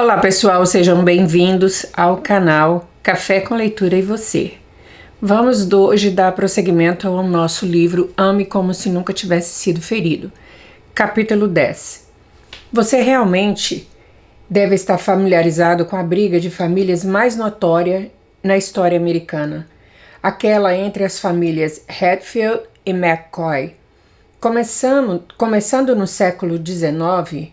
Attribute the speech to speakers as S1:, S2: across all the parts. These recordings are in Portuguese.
S1: Olá pessoal, sejam bem-vindos ao canal Café com Leitura e Você. Vamos hoje dar prosseguimento ao nosso livro Ame Como Se Nunca Tivesse Sido Ferido, capítulo 10. Você realmente deve estar familiarizado com a briga de famílias mais notória na história americana, aquela entre as famílias Hatfield e McCoy. Começando no século XIX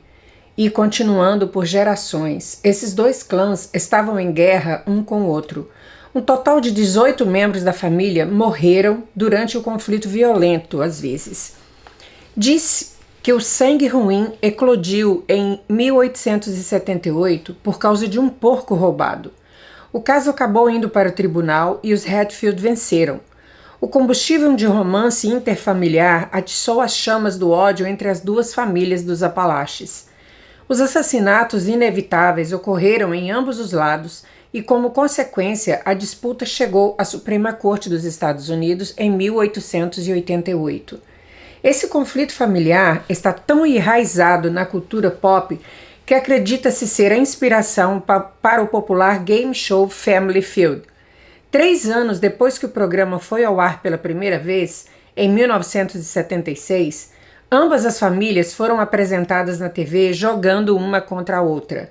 S1: e continuando por gerações, esses dois clãs estavam em guerra um com o outro. Um total de 18 membros da família morreram durante o conflito violento, às vezes. Diz que o sangue ruim eclodiu em 1878 por causa de um porco roubado. O caso acabou indo para o tribunal e os Hatfield venceram. O combustível de romance interfamiliar atiçou as chamas do ódio entre as duas famílias dos Apalaches. Os assassinatos inevitáveis ocorreram em ambos os lados e, como consequência, a disputa chegou à Suprema Corte dos Estados Unidos em 1888. Esse conflito familiar está tão enraizado na cultura pop que acredita-se ser a inspiração para o popular game show Family Feud. 3 anos depois que o programa foi ao ar pela primeira vez, em 1976, ambas as famílias foram apresentadas na TV jogando uma contra a outra.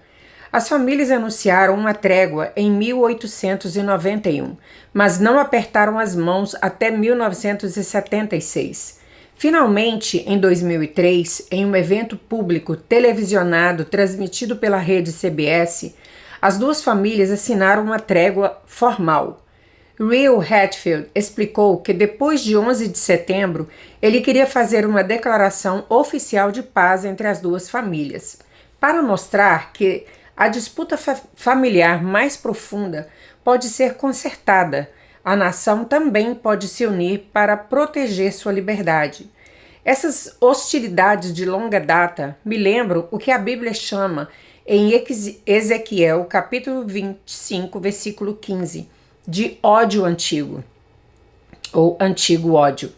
S1: As famílias anunciaram uma trégua em 1891, mas não apertaram as mãos até 1976. Finalmente, em 2003, em um evento público televisionado transmitido pela rede CBS, as duas famílias assinaram uma trégua formal. Real Hatfield explicou que depois de 11 de setembro, ele queria fazer uma declaração oficial de paz entre as duas famílias, para mostrar que a disputa familiar mais profunda pode ser consertada. A nação também pode se unir para proteger sua liberdade. Essas hostilidades de longa data me lembram o que a Bíblia chama em Ezequiel, capítulo 25, versículo 15, de ódio antigo, ou antigo ódio.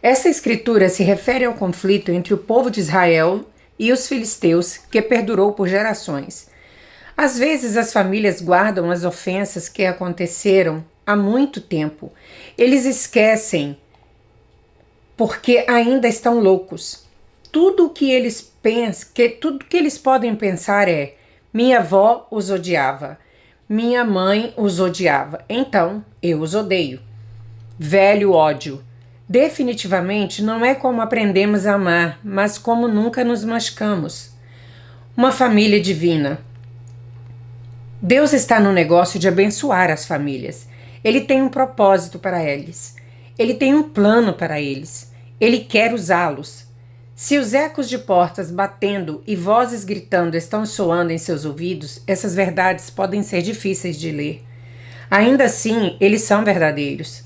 S1: Essa escritura se refere ao conflito entre o povo de Israel e os filisteus que perdurou por gerações. Às vezes as famílias guardam as ofensas que aconteceram há muito tempo. Eles esquecem porque ainda estão loucos. Tudo que eles podem pensar é: minha avó os odiava, minha mãe os odiava, então eu os odeio. Velho ódio. Definitivamente não é como aprendemos a amar, mas como nunca nos machucamos. Uma família divina. Deus está no negócio de abençoar as famílias. Ele tem um propósito para eles. Ele tem um plano para eles. Ele quer usá-los. Se os ecos de portas batendo e vozes gritando estão soando em seus ouvidos, essas verdades podem ser difíceis de ler. Ainda assim, eles são verdadeiros.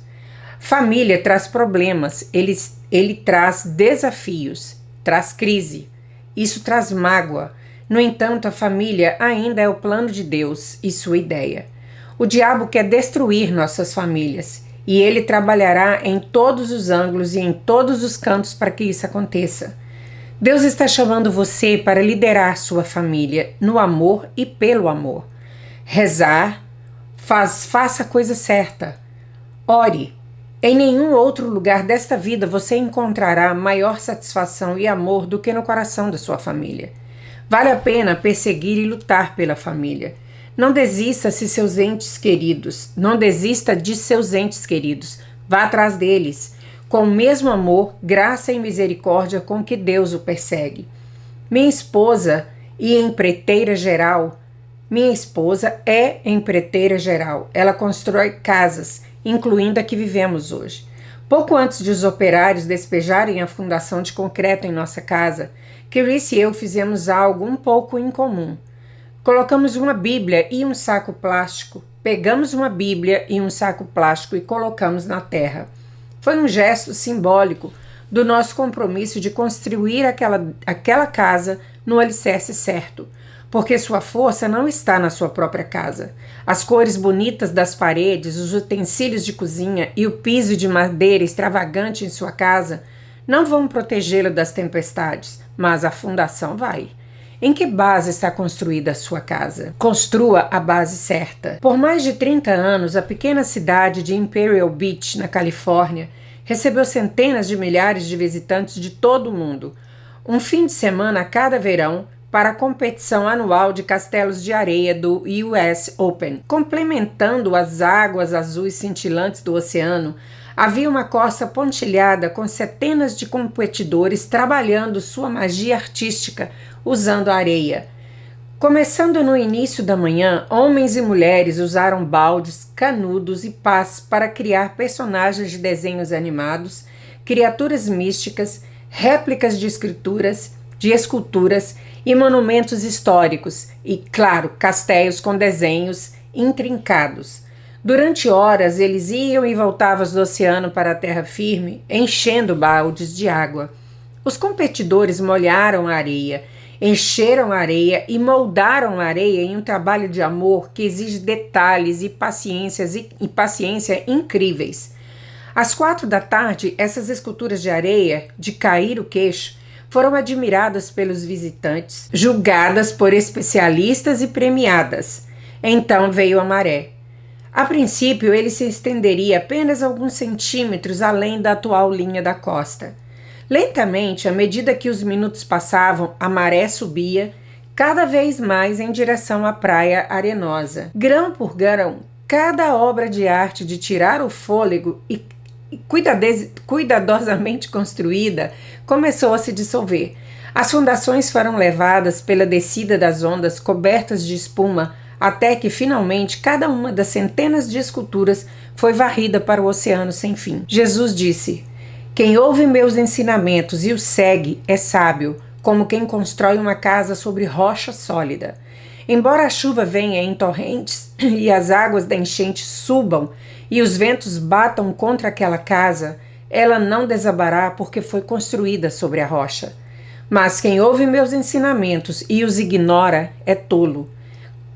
S1: Família traz problemas, ele traz desafios, traz crise. Isso traz mágoa. No entanto, a família ainda é o plano de Deus e sua ideia. O diabo quer destruir nossas famílias, e ele trabalhará em todos os ângulos e em todos os cantos para que isso aconteça. Deus está chamando você para liderar sua família no amor e pelo amor. Rezar, faça a coisa certa. Ore. Em nenhum outro lugar desta vida você encontrará maior satisfação e amor do que no coração da sua família. Vale a pena perseguir e lutar pela família. Não desista de seus entes queridos. Vá atrás deles, com o mesmo amor, graça e misericórdia com que Deus o persegue. Minha esposa é empreiteira geral. Ela constrói casas, incluindo a que vivemos hoje. Pouco antes de os operários despejarem a fundação de concreto em nossa casa, Chris e eu fizemos algo um pouco incomum. Pegamos uma Bíblia e um saco plástico e colocamos na terra. Foi um gesto simbólico do nosso compromisso de construir aquela casa no alicerce certo, porque sua força não está na sua própria casa. As cores bonitas das paredes, os utensílios de cozinha e o piso de madeira extravagante em sua casa não vão protegê-la das tempestades, mas a fundação vai. Em que base está construída a sua casa? Construa a base certa. Por mais de 30 anos, a pequena cidade de Imperial Beach, na Califórnia, recebeu centenas de milhares de visitantes de todo o mundo. Um fim de semana a cada verão para a competição anual de castelos de areia do US Open. Complementando as águas azuis cintilantes do oceano, havia uma costa pontilhada com centenas de competidores trabalhando sua magia artística usando a areia. Começando no início da manhã, homens e mulheres usaram baldes, canudos e pás para criar personagens de desenhos animados, criaturas místicas, réplicas de esculturas e monumentos históricos e, claro, castelos com desenhos intrincados. Durante horas, eles iam e voltavam do oceano para a terra firme, enchendo baldes de água. Os competidores molharam a areia, encheram a areia e moldaram a areia em um trabalho de amor que exige detalhes e paciência incríveis. Às 4 da tarde, essas esculturas de areia, de cair o queixo, foram admiradas pelos visitantes, julgadas por especialistas e premiadas. Então veio a maré. A princípio, ele se estenderia apenas alguns centímetros além da atual linha da costa. Lentamente, à medida que os minutos passavam, a maré subia cada vez mais em direção à praia arenosa. Grão por grão, cada obra de arte de tirar o fôlego e cuidadosamente construída começou a se dissolver. As fundações foram levadas pela descida das ondas cobertas de espuma até que, finalmente, cada uma das centenas de esculturas foi varrida para o oceano sem fim. Jesus disse: "Quem ouve meus ensinamentos e os segue é sábio, como quem constrói uma casa sobre rocha sólida. Embora a chuva venha em torrentes e as águas da enchente subam e os ventos batam contra aquela casa, ela não desabará porque foi construída sobre a rocha. Mas quem ouve meus ensinamentos e os ignora é tolo,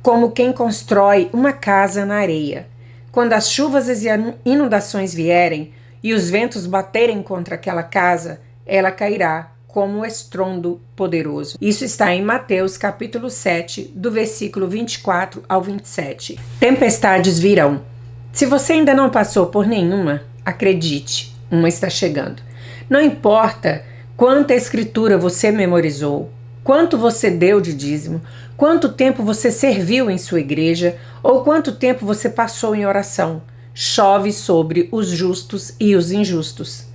S1: como quem constrói uma casa na areia. Quando as chuvas e as inundações vierem e os ventos baterem contra aquela casa, ela cairá como um estrondo poderoso." Isso está em Mateus capítulo 7, do versículo 24 ao 27. Tempestades virão. Se você ainda não passou por nenhuma, acredite, uma está chegando. Não importa quanta escritura você memorizou, quanto você deu de dízimo, quanto tempo você serviu em sua igreja ou quanto tempo você passou em oração, chove sobre os justos e os injustos.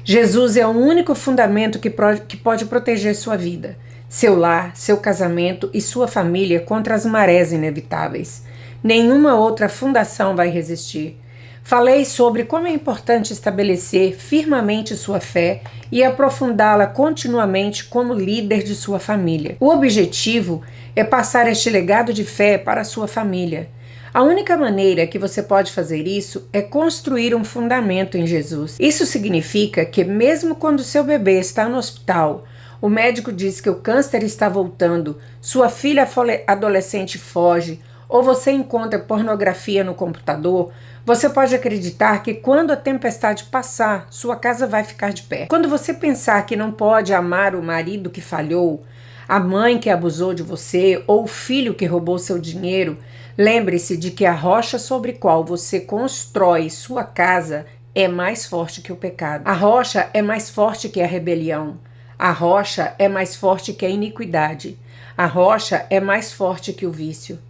S1: Jesus é o único fundamento que pode proteger sua vida, seu lar, seu casamento e sua família contra as marés inevitáveis. Nenhuma outra fundação vai resistir. Falei sobre como é importante estabelecer firmemente sua fé e aprofundá-la continuamente como líder de sua família. O objetivo é passar este legado de fé para a sua família. A única maneira que você pode fazer isso é construir um fundamento em Jesus. Isso significa que mesmo quando seu bebê está no hospital, o médico diz que o câncer está voltando, sua filha adolescente foge, ou você encontra pornografia no computador, você pode acreditar que quando a tempestade passar, sua casa vai ficar de pé. Quando você pensar que não pode amar o marido que falhou, a mãe que abusou de você ou o filho que roubou seu dinheiro, lembre-se de que a rocha sobre qual você constrói sua casa é mais forte que o pecado. A rocha é mais forte que a rebelião. A rocha é mais forte que a iniquidade. A rocha é mais forte que o vício.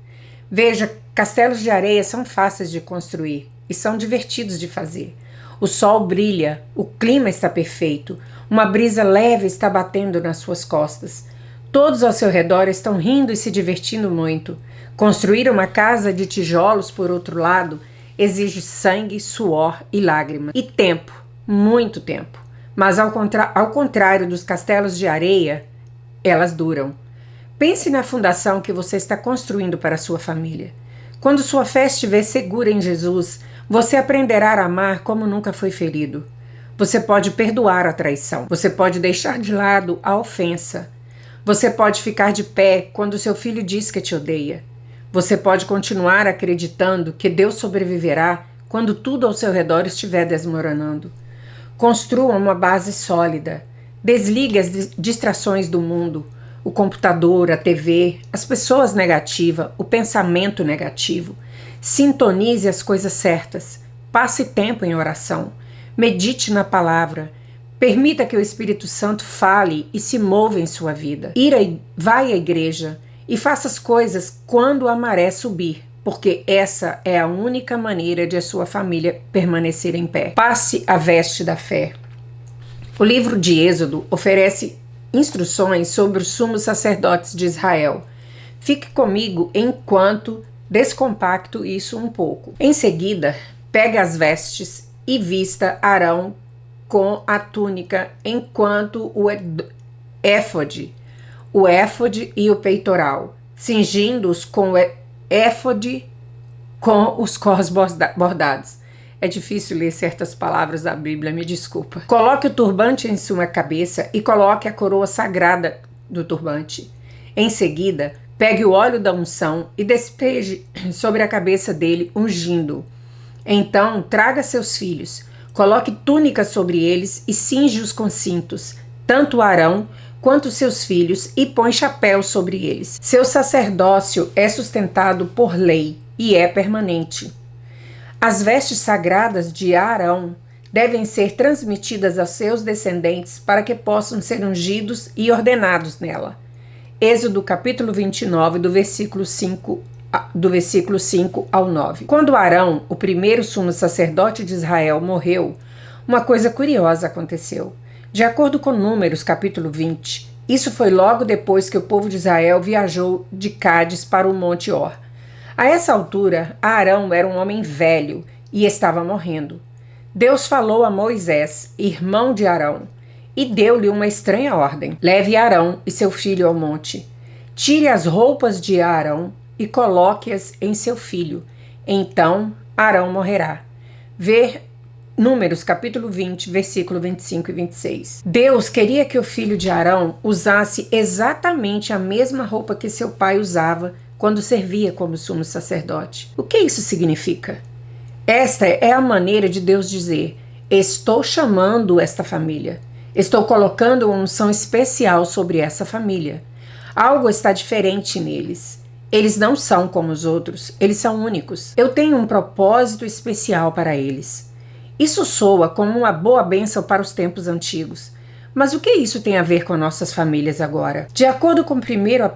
S1: Veja, castelos de areia são fáceis de construir e são divertidos de fazer. O sol brilha, o clima está perfeito, uma brisa leve está batendo nas suas costas. Todos ao seu redor estão rindo e se divertindo muito. Construir uma casa de tijolos, por outro lado, exige sangue, suor e lágrimas. E tempo, muito tempo. Mas ao contrário dos castelos de areia, elas duram. Pense na fundação que você está construindo para a sua família. Quando sua fé estiver segura em Jesus, você aprenderá a amar como nunca foi ferido. Você pode perdoar a traição. Você pode deixar de lado a ofensa. Você pode ficar de pé quando seu filho diz que te odeia. Você pode continuar acreditando que Deus sobreviverá quando tudo ao seu redor estiver desmoronando. Construa uma base sólida. Desligue as distrações do mundo. o computador, a TV, as pessoas negativas, o pensamento negativo. Sintonize as coisas certas. Passe tempo em oração. Medite na palavra. Permita que o Espírito Santo fale e se mova em sua vida. Vai à igreja e faça as coisas quando a maré subir, porque essa é a única maneira de a sua família permanecer em pé. Passe a veste da fé. O livro de Êxodo oferece instruções sobre os sumos sacerdotes de Israel. Fique comigo enquanto descompacto isso um pouco. Em seguida, pegue as vestes e vista Arão com a túnica, enquanto o éfode e o peitoral, cingindo-os com o éfode com os cós bordados. É difícil ler certas palavras da Bíblia, me desculpa. Coloque o turbante em sua cabeça e coloque a coroa sagrada do turbante. Em seguida, pegue o óleo da unção e despeje sobre a cabeça dele, ungindo. Então, traga seus filhos, coloque túnica sobre eles e cinge-os com cintos, tanto Arão quanto seus filhos, e põe chapéu sobre eles. Seu sacerdócio é sustentado por lei e é permanente. As vestes sagradas de Arão devem ser transmitidas aos seus descendentes para que possam ser ungidos e ordenados nela. Êxodo capítulo 29, do versículo 5 ao 9. Quando Arão, o primeiro sumo sacerdote de Israel, morreu, uma coisa curiosa aconteceu. De acordo com Números capítulo 20, isso foi logo depois que o povo de Israel viajou de Cádiz para o Monte Or. A essa altura, Arão era um homem velho e estava morrendo. Deus falou a Moisés, irmão de Arão, e deu-lhe uma estranha ordem. Leve Arão e seu filho ao monte. Tire as roupas de Arão e coloque-as em seu filho. Então Arão morrerá. Ver Números capítulo 20, versículo 25 e 26. Deus queria que o filho de Arão usasse exatamente a mesma roupa que seu pai usava quando servia como sumo sacerdote. O que isso significa? Esta é a maneira de Deus dizer: estou chamando esta família. Estou colocando uma unção especial sobre essa família. Algo está diferente neles. Eles não são como os outros, eles são únicos. Eu tenho um propósito especial para eles. Isso soa como uma boa bênção para os tempos antigos. Mas o que isso tem a ver com nossas famílias agora? De acordo com 1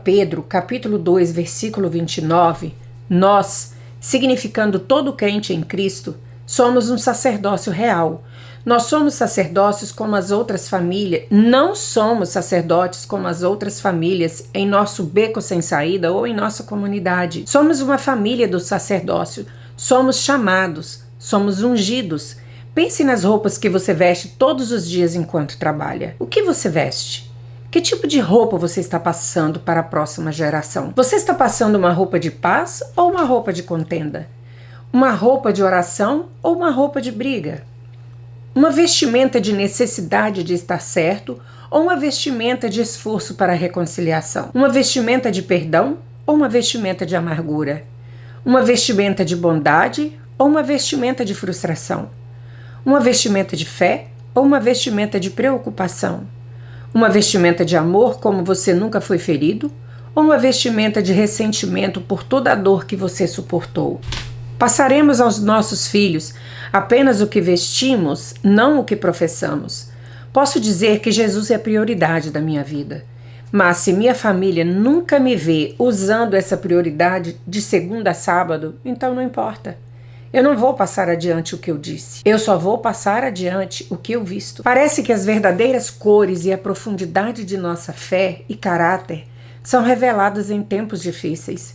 S1: Pedro, capítulo 2, versículo 29, nós, significando todo crente em Cristo, somos um sacerdócio real. Nós somos sacerdócios como as outras famílias, não somos sacerdotes como as outras famílias em nosso beco sem saída ou em nossa comunidade. Somos uma família do sacerdócio, somos chamados, somos ungidos. Pense nas roupas que você veste todos os dias enquanto trabalha. O que você veste? Que tipo de roupa você está passando para a próxima geração? Você está passando uma roupa de paz ou uma roupa de contenda? Uma roupa de oração ou uma roupa de briga? Uma vestimenta de necessidade de estar certo ou uma vestimenta de esforço para a reconciliação? Uma vestimenta de perdão ou uma vestimenta de amargura? Uma vestimenta de bondade ou uma vestimenta de frustração? Uma vestimenta de fé ou uma vestimenta de preocupação? Uma vestimenta de amor como você nunca foi ferido? Ou uma vestimenta de ressentimento por toda a dor que você suportou? Passaremos aos nossos filhos apenas o que vestimos, não o que professamos. Posso dizer que Jesus é a prioridade da minha vida. Mas se minha família nunca me vê usando essa prioridade de segunda a sábado, então não importa. Eu não vou passar adiante o que eu disse. Eu só vou passar adiante o que eu visto. Parece que as verdadeiras cores e a profundidade de nossa fé e caráter são reveladas em tempos difíceis.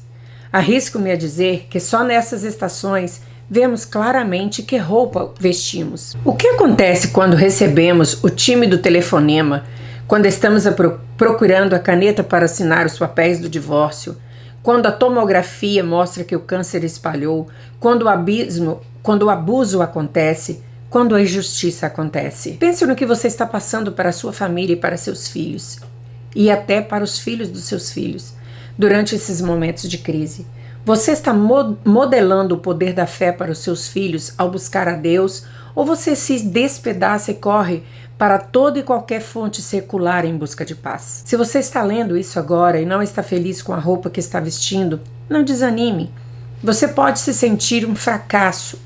S1: Arrisco-me a dizer que só nessas estações vemos claramente que roupa vestimos. O que acontece quando recebemos o tímido telefonema, quando estamos procurando a caneta para assinar os papéis do divórcio, quando a tomografia mostra que o câncer espalhou, quando o abuso acontece, quando a injustiça acontece? Pense no que você está passando para a sua família e para seus filhos, e até para os filhos dos seus filhos, durante esses momentos de crise. Você está modelando o poder da fé para os seus filhos ao buscar a Deus, ou você se despedaça e corre para toda e qualquer fonte secular em busca de paz. Se você está lendo isso agora e não está feliz com a roupa que está vestindo, não desanime. Você pode se sentir um fracasso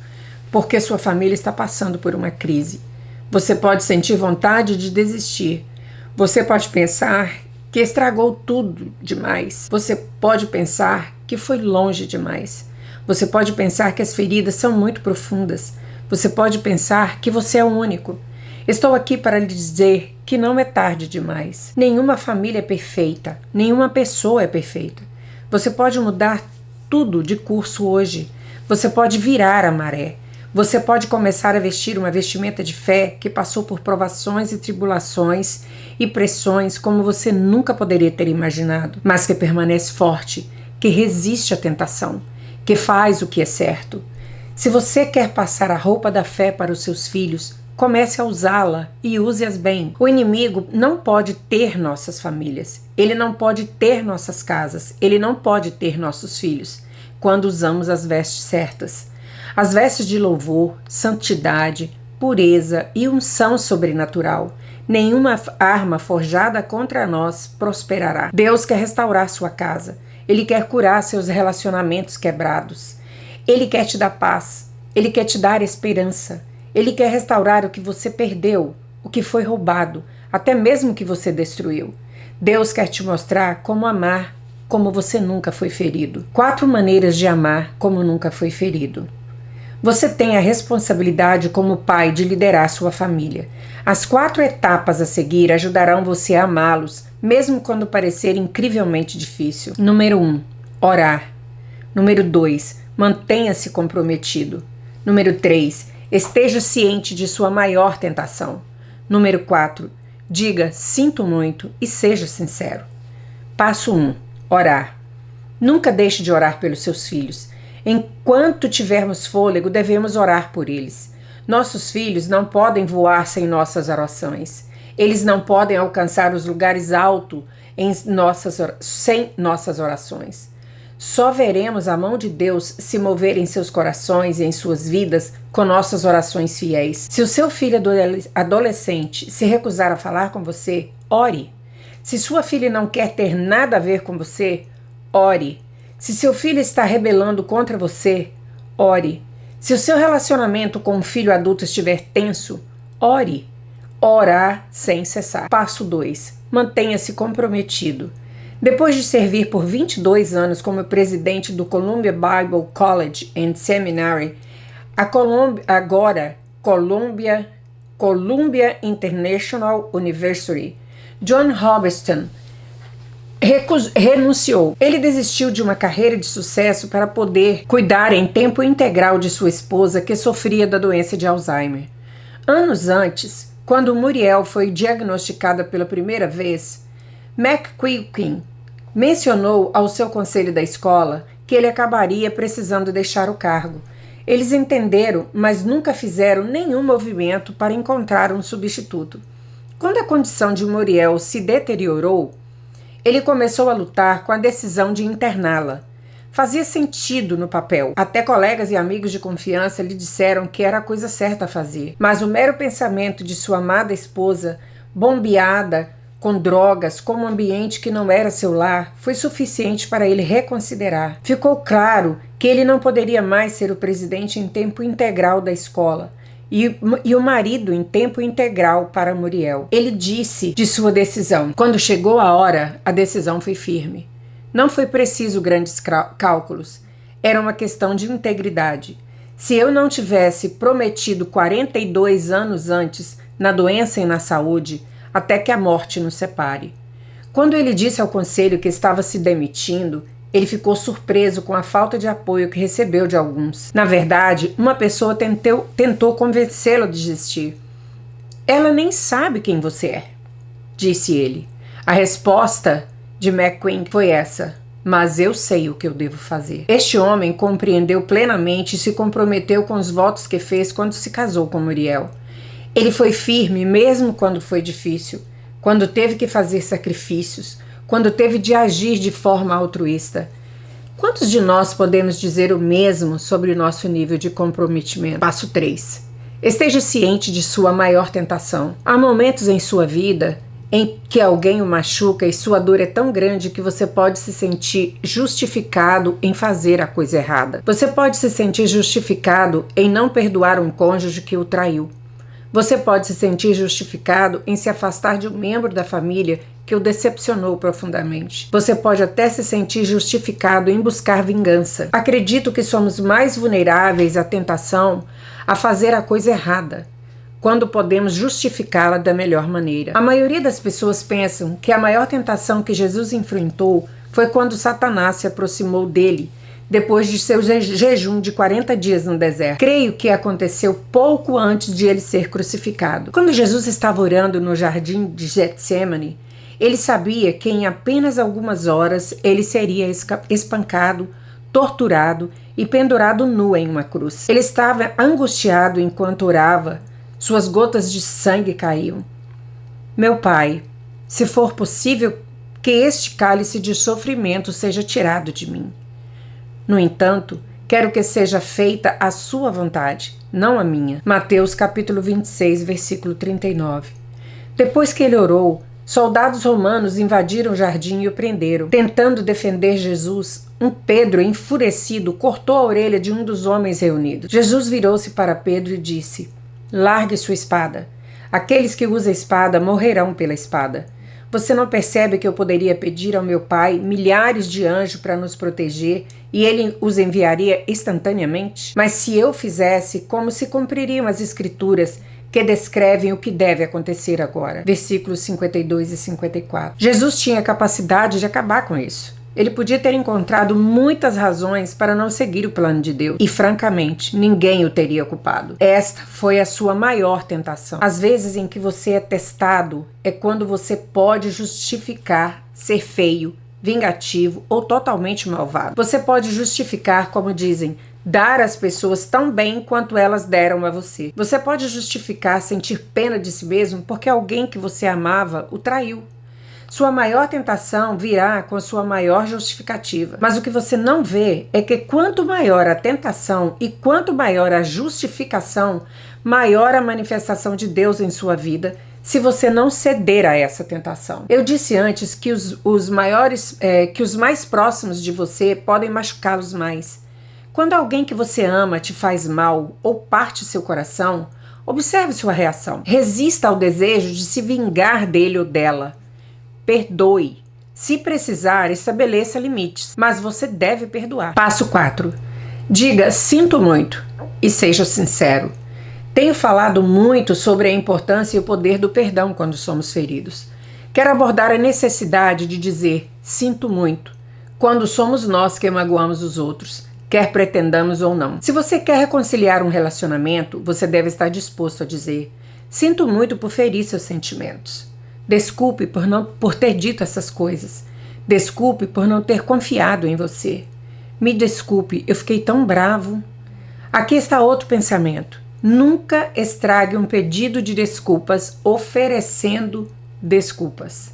S1: porque sua família está passando por uma crise. Você pode sentir vontade de desistir. Você pode pensar que estragou tudo demais. Você pode pensar que foi longe demais. Você pode pensar que as feridas são muito profundas. Você pode pensar que você é o único. Estou aqui para lhe dizer que não é tarde demais. Nenhuma família é perfeita. Nenhuma pessoa é perfeita. Você pode mudar tudo de curso hoje. Você pode virar a maré. Você pode começar a vestir uma vestimenta de fé que passou por provações e tribulações e pressões como você nunca poderia ter imaginado, mas que permanece forte, que resiste à tentação, que faz o que é certo. Se você quer passar a roupa da fé para os seus filhos, comece a usá-la e use-as bem. O inimigo não pode ter nossas famílias, ele não pode ter nossas casas, ele não pode ter nossos filhos, quando usamos as vestes certas. As vestes de louvor, santidade, pureza e unção sobrenatural. Nenhuma arma forjada contra nós prosperará. Deus quer restaurar sua casa. Ele quer curar seus relacionamentos quebrados. Ele quer te dar paz. Ele quer te dar esperança. Ele quer restaurar o que você perdeu, o que foi roubado, até mesmo o que você destruiu. Deus quer te mostrar como amar, como você nunca foi ferido. 4 maneiras de amar como nunca foi ferido. Você tem a responsabilidade como pai de liderar sua família. As 4 etapas a seguir ajudarão você a amá-los, mesmo quando parecer incrivelmente difícil. Número 1. Orar. Número 2. Mantenha-se comprometido. Número 3. Esteja ciente de sua maior tentação. Número 4. Diga, sinto muito e seja sincero. Passo 1. Orar. Nunca deixe de orar pelos seus filhos. Enquanto tivermos fôlego, devemos orar por eles. Nossos filhos não podem voar sem nossas orações. Eles não podem alcançar os lugares altos sem nossas orações. Só veremos a mão de Deus se mover em seus corações e em suas vidas com nossas orações fiéis. Se o seu filho adolescente se recusar a falar com você, ore. Se sua filha não quer ter nada a ver com você, ore. Se seu filho está rebelando contra você, ore. Se o seu relacionamento com um filho adulto estiver tenso, ore. Orar sem cessar. Passo 2. Mantenha-se comprometido. Depois de servir por 22 anos como presidente do Columbia Bible College and Seminary, Columbia International University, John Robertson renunciou. Ele desistiu de uma carreira de sucesso para poder cuidar em tempo integral de sua esposa, que sofria da doença de Alzheimer. Anos antes, quando Muriel foi diagnosticada pela primeira vez, McQuilkin mencionou ao seu conselho da escola que ele acabaria precisando deixar o cargo. Eles entenderam, mas nunca fizeram nenhum movimento para encontrar um substituto. Quando a condição de Muriel se deteriorou, ele começou a lutar com a decisão de interná-la. Fazia sentido no papel. Até colegas e amigos de confiança lhe disseram que era a coisa certa a fazer. Mas o mero pensamento de sua amada esposa, bombeada com drogas, como um ambiente que não era seu lar, foi suficiente para ele reconsiderar. Ficou claro que ele não poderia mais ser o presidente em tempo integral da escola e o marido em tempo integral para Muriel. Ele disse de sua decisão. Quando chegou a hora, a decisão foi firme. Não foi preciso grandes cálculos. Era uma questão de integridade. Se eu não tivesse prometido 42 anos antes, na doença e na saúde, até que a morte nos separe. Quando ele disse ao conselho que estava se demitindo, ele ficou surpreso com a falta de apoio que recebeu de alguns. Na verdade, uma pessoa tentou convencê-lo a desistir. Ela nem sabe quem você é, disse ele. A resposta de McQueen foi essa: mas eu sei o que eu devo fazer. Este homem compreendeu plenamente e se comprometeu com os votos que fez quando se casou com Muriel. Ele foi firme mesmo quando foi difícil, quando teve que fazer sacrifícios, quando teve de agir de forma altruísta. Quantos de nós podemos dizer o mesmo sobre o nosso nível de comprometimento? Passo 3. Esteja ciente de sua maior tentação. Há momentos em sua vida em que alguém o machuca e sua dor é tão grande que você pode se sentir justificado em fazer a coisa errada. Você pode se sentir justificado em não perdoar um cônjuge que o traiu. Você pode se sentir justificado em se afastar de um membro da família que o decepcionou profundamente. Você pode até se sentir justificado em buscar vingança. Acredito que somos mais vulneráveis à tentação a fazer a coisa errada, quando podemos justificá-la da melhor maneira. A maioria das pessoas pensam que a maior tentação que Jesus enfrentou foi quando Satanás se aproximou dele, depois de seu jejum de 40 dias no deserto. Creio que aconteceu pouco antes de ele ser crucificado. Quando Jesus estava orando no jardim de Getsêmani, ele sabia que em apenas algumas horas ele seria espancado, torturado e pendurado nu em uma cruz. Ele estava angustiado enquanto orava. Suas gotas de sangue caíam. Meu Pai, se for possível, que este cálice de sofrimento seja tirado de mim. No entanto, quero que seja feita a sua vontade, não a minha. Mateus capítulo 26, versículo 39. Depois que ele orou, soldados romanos invadiram o jardim e o prenderam. Tentando defender Jesus, Pedro, enfurecido, cortou a orelha de um dos homens reunidos. Jesus virou-se para Pedro e disse: largue sua espada. Aqueles que usam a espada morrerão pela espada. Você não percebe que eu poderia pedir ao meu Pai milhares de anjos para nos proteger e ele os enviaria instantaneamente? Mas se eu fizesse, como se cumpririam as escrituras que descrevem o que deve acontecer agora? Versículos 52 e 54. Jesus tinha a capacidade de acabar com isso. Ele podia ter encontrado muitas razões para não seguir o plano de Deus. E, francamente, ninguém o teria culpado. Esta foi a sua maior tentação. Às vezes em que você é testado é quando você pode justificar ser feio, vingativo ou totalmente malvado. Você pode justificar, como dizem, dar às pessoas tão bem quanto elas deram a você. Você pode justificar sentir pena de si mesmo porque alguém que você amava o traiu. Sua maior tentação virá com a sua maior justificativa. Mas o que você não vê é que quanto maior a tentação e quanto maior a justificação, maior a manifestação de Deus em sua vida, se você não ceder a essa tentação. Eu disse antes que os mais próximos de você podem machucá-los mais. Quando alguém que você ama te faz mal ou parte seu coração, observe sua reação. Resista ao desejo de se vingar dele ou dela. Perdoe. Se precisar, estabeleça limites, mas você deve perdoar. Passo 4. Diga sinto muito e seja sincero. Tenho falado muito sobre a importância e o poder do perdão quando somos feridos. Quero abordar a necessidade de dizer sinto muito quando somos nós que magoamos os outros, quer pretendamos ou não. Se você quer reconciliar um relacionamento, você deve estar disposto a dizer sinto muito por ferir seus sentimentos. Desculpe por ter dito essas coisas. Desculpe por não ter confiado em você. Me desculpe, eu fiquei tão bravo. Aqui está outro pensamento. Nunca estrague um pedido de desculpas oferecendo desculpas.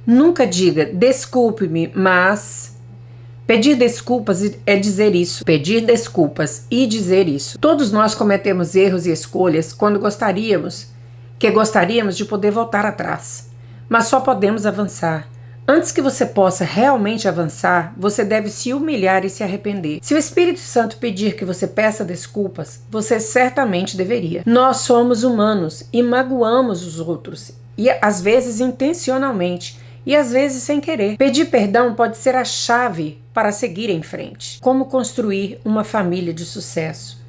S1: Nunca diga desculpe-me, mas... Pedir desculpas é dizer isso. Pedir desculpas e dizer isso. Todos nós cometemos erros e escolhas quando gostaríamos de poder voltar atrás. Mas só podemos avançar. Antes que você possa realmente avançar, você deve se humilhar e se arrepender. Se o Espírito Santo pedir que você peça desculpas, você certamente deveria. Nós somos humanos e magoamos os outros, e às vezes intencionalmente, e às vezes sem querer. Pedir perdão pode ser a chave para seguir em frente. Como construir uma família de sucesso?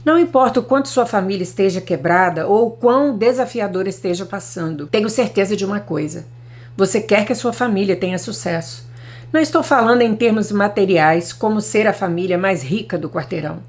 S1: Não importa o quanto sua família esteja quebrada ou o quão desafiador esteja passando, tenho certeza de uma coisa. Você quer que a sua família tenha sucesso. Não estou falando em termos materiais, como ser a família mais rica do quarteirão.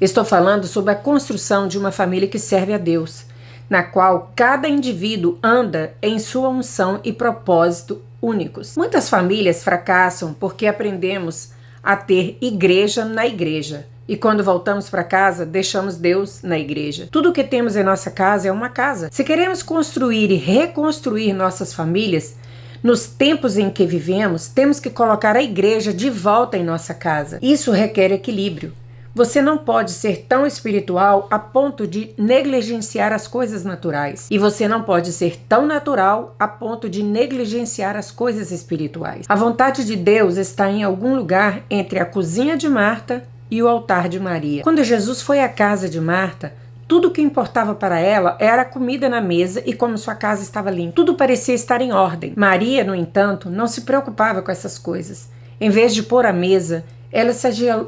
S1: Estou falando sobre a construção de uma família que serve a Deus, na qual cada indivíduo anda em sua unção e propósito únicos. Muitas famílias fracassam porque aprendemos a ter igreja na igreja. E quando voltamos para casa, deixamos Deus na igreja. Tudo o que temos em nossa casa é uma casa. Se queremos construir e reconstruir nossas famílias, nos tempos em que vivemos, temos que colocar a igreja de volta em nossa casa. Isso requer equilíbrio. Você não pode ser tão espiritual a ponto de negligenciar as coisas naturais. E você não pode ser tão natural a ponto de negligenciar as coisas espirituais. A vontade de Deus está em algum lugar entre a cozinha de Marta e o altar de Maria. Quando Jesus foi à casa de Marta, tudo o que importava para ela era a comida na mesa e como sua casa estava limpa. Tudo parecia estar em ordem. Maria, no entanto, não se preocupava com essas coisas. Em vez de pôr a mesa, ela se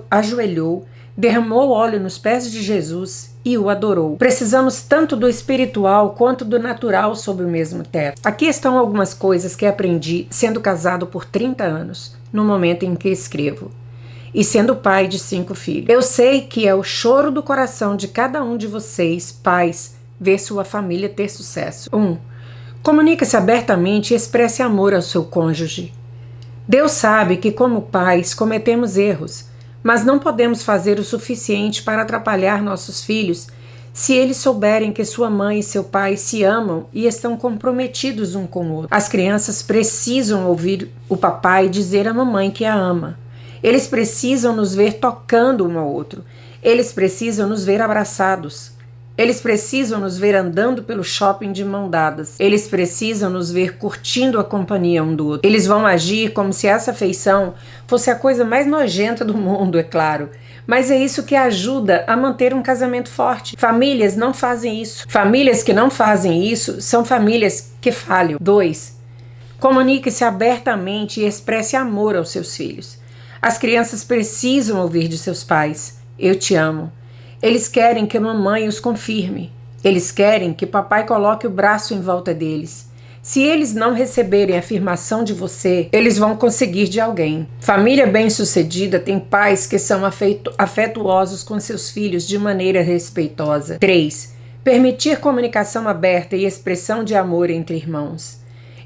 S1: ajoelhou, derramou óleo nos pés de Jesus e o adorou. Precisamos tanto do espiritual quanto do natural sob o mesmo teto. Aqui estão algumas coisas que aprendi sendo casado por 30 anos, no momento em que escrevo, e sendo pai de 5 filhos. Eu sei que é o choro do coração de cada um de vocês, pais, ver sua família ter sucesso. 1. Comunique-se abertamente e expresse amor ao seu cônjuge. Deus sabe que, como pais, cometemos erros, mas não podemos fazer o suficiente para atrapalhar nossos filhos se eles souberem que sua mãe e seu pai se amam e estão comprometidos um com o outro. As crianças precisam ouvir o papai dizer à mamãe que a ama. Eles precisam nos ver tocando um ao outro. Eles precisam nos ver abraçados. Eles precisam nos ver andando pelo shopping de mão dadas. Eles precisam nos ver curtindo a companhia um do outro. Eles vão agir como se essa afeição fosse a coisa mais nojenta do mundo, é claro. Mas é isso que ajuda a manter um casamento forte. Famílias não fazem isso. Famílias que não fazem isso são famílias que falham. 2. Comunique-se abertamente e expresse amor aos seus filhos. As crianças precisam ouvir de seus pais: eu te amo. Eles querem que a mamãe os confirme. Eles querem que papai coloque o braço em volta deles. Se eles não receberem a afirmação de você, eles vão conseguir de alguém. Família bem-sucedida tem pais que são afetuosos com seus filhos de maneira respeitosa. 3. Permitir comunicação aberta e expressão de amor entre irmãos.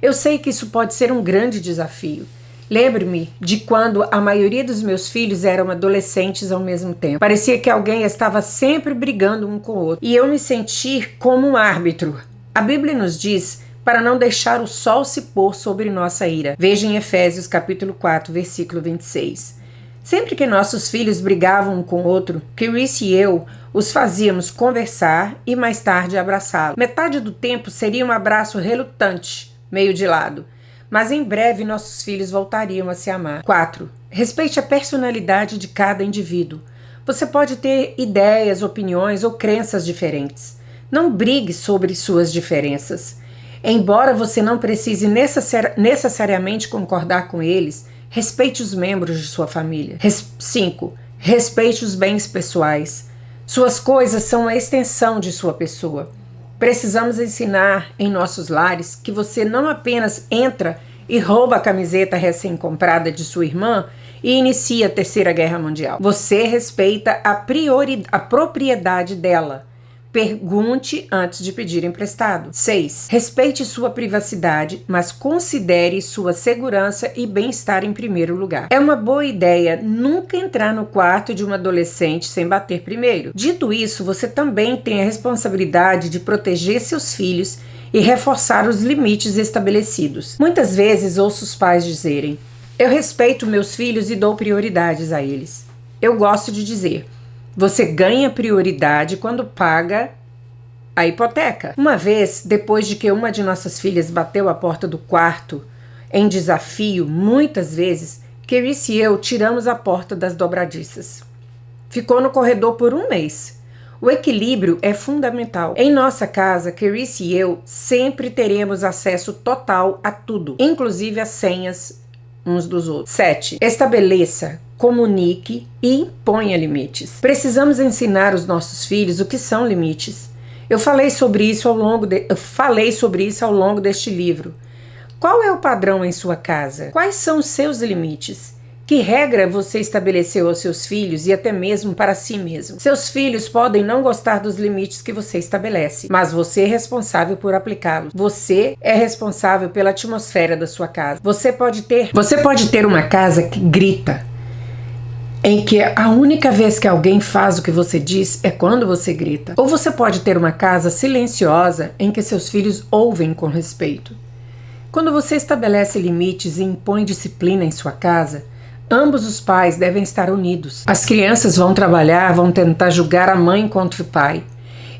S1: Eu sei que isso pode ser um grande desafio. Lembre-me de quando a maioria dos meus filhos eram adolescentes ao mesmo tempo. Parecia que alguém estava sempre brigando um com o outro. E eu me senti como um árbitro. A Bíblia nos diz para não deixar o sol se pôr sobre nossa ira. Veja em Efésios capítulo 4, versículo 26. Sempre que nossos filhos brigavam um com o outro, Chris e eu os fazíamos conversar e mais tarde abraçá-lo. Metade do tempo seria um abraço relutante, meio de lado. Mas em breve nossos filhos voltariam a se amar. 4. Respeite a personalidade de cada indivíduo. Você pode ter ideias, opiniões ou crenças diferentes. Não brigue sobre suas diferenças. Embora você não precise necessariamente concordar com eles, respeite os membros de sua família. 5. Respeite os bens pessoais. Suas coisas são a extensão de sua pessoa. Precisamos ensinar em nossos lares que você não apenas entra e rouba a camiseta recém-comprada de sua irmã e inicia a Terceira Guerra Mundial. Você respeita a propriedade dela. Pergunte antes de pedir emprestado. 6. Respeite sua privacidade, mas considere sua segurança e bem-estar em primeiro lugar. É uma boa ideia nunca entrar no quarto de um adolescente sem bater primeiro. Dito isso, você também tem a responsabilidade de proteger seus filhos e reforçar os limites estabelecidos. Muitas vezes ouço os pais dizerem: eu respeito meus filhos e dou prioridades a eles. Eu gosto de dizer: você ganha prioridade quando paga a hipoteca. Uma vez, depois de que uma de nossas filhas bateu a porta do quarto em desafio, muitas vezes, Chris e eu tiramos a porta das dobradiças. Ficou no corredor por 1 mês. O equilíbrio é fundamental. Em nossa casa, Chris e eu sempre teremos acesso total a tudo, inclusive as senhas uns dos outros. 7. Estabeleça, comunique e imponha limites. Precisamos ensinar os nossos filhos o que são limites. Eu falei sobre isso ao longo deste livro. Qual é o padrão em sua casa? Quais são os seus limites? Que regra você estabeleceu aos seus filhos e até mesmo para si mesmo? Seus filhos podem não gostar dos limites que você estabelece, mas você é responsável por aplicá-los. Você é responsável pela atmosfera da sua casa. Você pode ter uma casa que grita, em que a única vez que alguém faz o que você diz é quando você grita. Ou você pode ter uma casa silenciosa em que seus filhos ouvem com respeito. Quando você estabelece limites e impõe disciplina em sua casa, Ambos os pais devem estar unidos. As crianças vão trabalhar, vão tentar julgar a mãe contra o pai.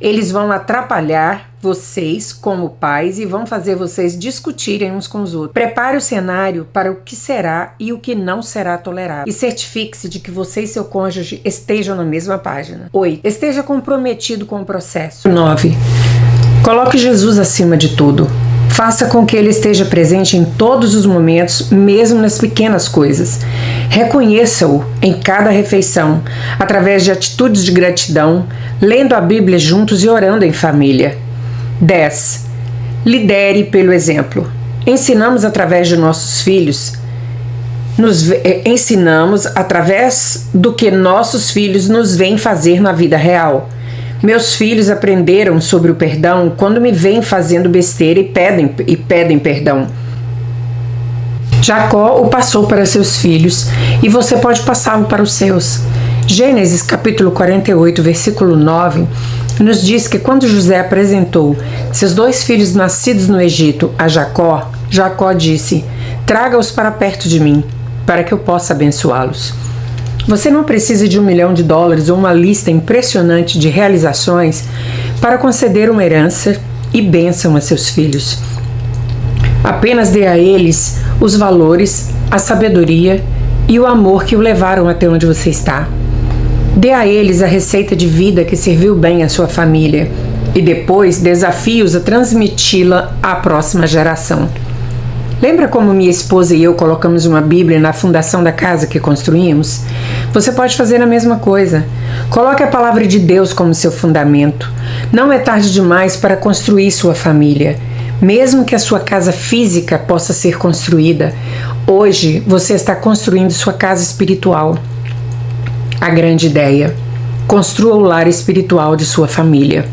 S1: Eles vão atrapalhar vocês como pais e vão fazer vocês discutirem uns com os outros. Prepare o cenário para o que será e o que não será tolerado. E certifique-se de que você e seu cônjuge estejam na mesma página. 8. Esteja comprometido com o processo. 9. Coloque Jesus acima de tudo. Faça com que ele esteja presente em todos os momentos, mesmo nas pequenas coisas. Reconheça-o em cada refeição, através de atitudes de gratidão, lendo a Bíblia juntos e orando em família. 10. Lidere pelo exemplo. Ensinamos através de nossos filhos, ensinamos através do que nossos filhos nos veem fazer na vida real. Meus filhos aprenderam sobre o perdão quando me veem fazendo besteira e pedem perdão. Jacó o passou para seus filhos e você pode passá-lo para os seus. Gênesis capítulo 48, versículo 9, nos diz que quando José apresentou seus 2 filhos nascidos no Egito a Jacó, Jacó disse: traga-os para perto de mim, para que eu possa abençoá-los. Você não precisa de $1 milhão ou uma lista impressionante de realizações para conceder uma herança e bênção a seus filhos. Apenas dê a eles os valores, a sabedoria e o amor que o levaram até onde você está. Dê a eles a receita de vida que serviu bem à sua família e depois desafie-os a transmiti-la à próxima geração. Lembra como minha esposa e eu colocamos uma Bíblia na fundação da casa que construímos? Você pode fazer a mesma coisa. Coloque a palavra de Deus como seu fundamento. Não é tarde demais para construir sua família. Mesmo que a sua casa física possa ser construída, hoje você está construindo sua casa espiritual. A grande ideia: construa o lar espiritual de sua família.